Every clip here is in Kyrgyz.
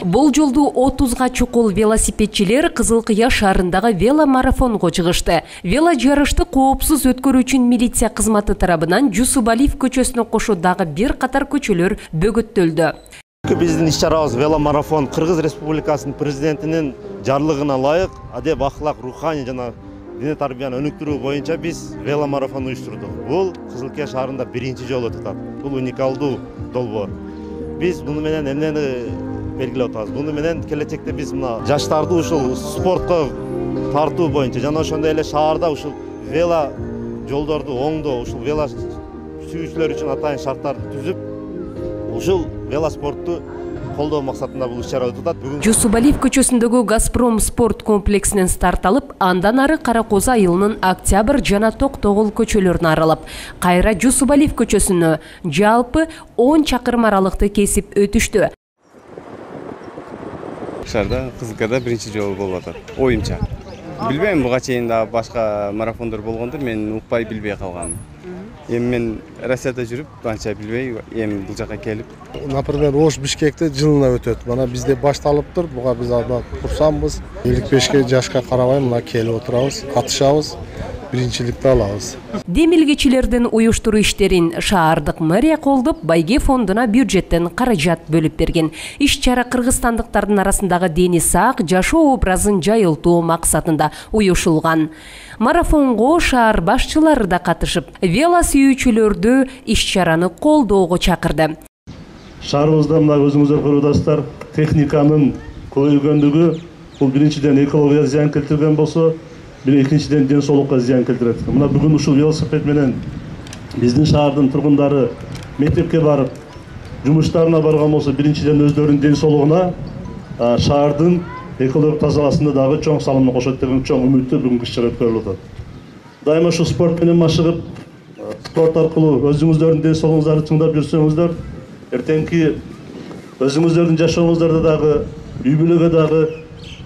Бул жолду 30га чукул велосипедчилер Кызылкыя шаарындагы веломарафонго чыгышты. Вело жарышты коопсуз өткөрүү үчүн милиция кызматы тарабынан Жусупалиев көчөсүнө кошо дагы бир катар көчөлөр бөгөттөлдү. Биздин иш-чарабыз веломарафон Кыргыз Республикасынын президентинин жарлыгына ылайык адеп, ахлак, руханий жана дине тарбияны өнүктүрүү боюнча биз веломарафон уюштурдук. Бул Кызылкыя шаарында биринчи жолу өтөт. Бул уникалдуу долбоор. Биз муну менен эмнени белгилеп атабыз. Муну менен келечекте биз мына жаштарды ушул спортко тартуу боюнча жана ошондой эле шаарда ушул вело жолдорду оңдоо, ушул вело сүйүүчүлөр үчүн атайын шарттарды түзүп, ушул велоспортту колдоо максатында бул иш-чара өтүп атат. Жусупалиев көчөсүндөгү Газпром спорт комплексинен старт алып, андан ары Кара Козу айылынын Октябрь жана Токтогул көчөлөрүн аралап, кайра Жусупалиев көчөсүнө жалпы 10 чакырым аралыкты кесип өтүштү. Шаарда Кызылкыяда биринчи жолу болуп атат. Оюмча. Билбейм, буга чейин да башка марафондор болгондур, мен укпай билбей калганмын. Эми мен Россияда жүрүп, анча билбей, эми бул жака келип. Например, Ош Бишкекте жылына өтөт. Мына бизде башталыптыр. Буга биз курсанбыз. 55 жашка карабай мына келип отурабыз, катышабыз. Биринчиликти алабыз. Демилгечилердин уюштуруу иштерин шаардык мэрия колдоп, байге фондуна бюджеттен каражат бөлүп берген. Иш-чара кыргызстандыктардын арасындагы дени сак жашоо образын жайылтуу максатында уюшулган. Марафонго шаар башчылары да катышып, вело сүйүүчүлөрдү иш-чараны колдоого чакырды. Шаарыбызда мына өзүңүздөр көрүп техниканын көбөйгөндүгү бул биринчиден экологияга зыян келтирген болсо, экинчиден ден соолукка зыян келтирет. Мына бүгүн ушул велосипед менен биздин шаардын тургундары мектепке барып, жумуштарына барган болсо, биринчиден өздөрүнүн ден соолугуна, шаардын экологиялык тазаласына дагы чоң салымын кошот деген чоң үмүттө бүгүнкү иш-чара өткөрүлүп атат. Дайыма ушу спорт менен машыгып, спорт аркылуу өзүңүздөрдүн ден соолугуңуздарды чыңдап жүрсөңүздөр, эртеңки өзүңүздөрдүн жашооңуздарда дагы, үй бүлөгө дагы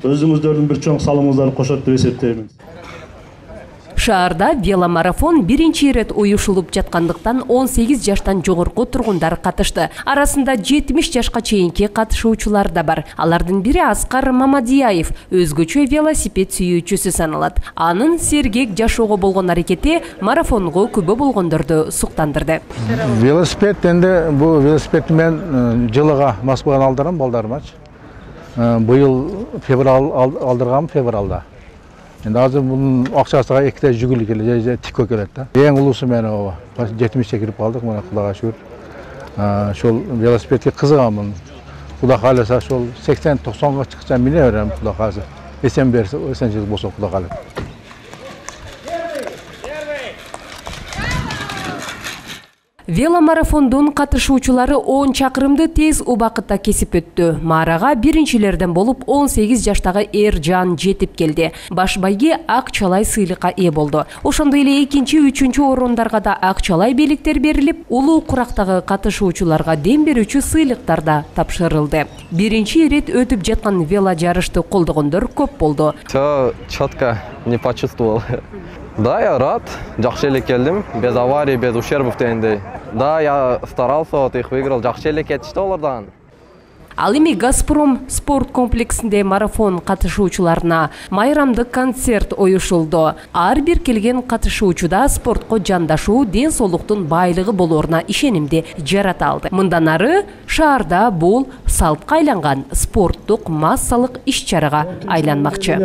өзүңүздөрдүн бир чоң салымыңыздарды кошот деп эсептеймин. Шаарда веломарафон биринчи ирет уюшулуп жаткандыктан 18 жаштан жогорку тургундар катышты. Арасында 70 жашка чейинки катышуучулар да бар. Алардын бири Аскар Мамадияев, өзгөчө велосипед сүйүүчүсү саналат. Анын сергек жашоого болгон аракети марафонго күбө болгондорду суктандырды. Велосипед энди бул велосипед мен жылыга Москвадан алдырам балдарымачы. Быйыл февраль алдыргам февралда. Енді азыр бұның ақшасыға екіде жүгілі келеді, тикко келеді да. Ең ұлысы мені о, 70-те кіріп қалдық, мұна құдаға шүр. Шол велосипедке қызығамын. Құда қаласа шол 80-90-ға шықсам міне өрем құда қаласа. Есен берсе, есен жыл болса құда қалады. Веломарафондун катышуучулары 10 чакырымды тез убакытта кесип өттү. Марага биринчилерден болуп 18 жаштагы Эржан жетип келди. Баш байге акчалай сыйлыкка ээ болду. Ошондой эле 2-3 орундарга да акчалай беликтер берилип, улуу курактагы катышуучуларга дем берүүчү сыйлыктар да тапшырылды. Биринчи ирет өтүп жаткан вело жарышты колдогондор көп болду. Всё четко, не почувствовал. Да, я рад, жакшы эле келдим, без аварий, без ущербов дегендей. Да, я старался, вот их выиграл, жакшы эле кетишти олардан. Ал эми Газпром спорт комплексинде марафон катышуучуларына майрамдык концерт уюшулду. Ар бир келген катышуучуда спортко жандашуу, ден соолуктун байлыгы болооруна ишенимди жарата алды. Мындан ары шаарда бул салтка айланган спорттук массалык иш-чарага айланмакчы.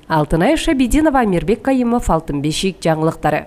Алтынай Шабидинова, Мирбек Кайымов, Алтын бешик жаңылыктары.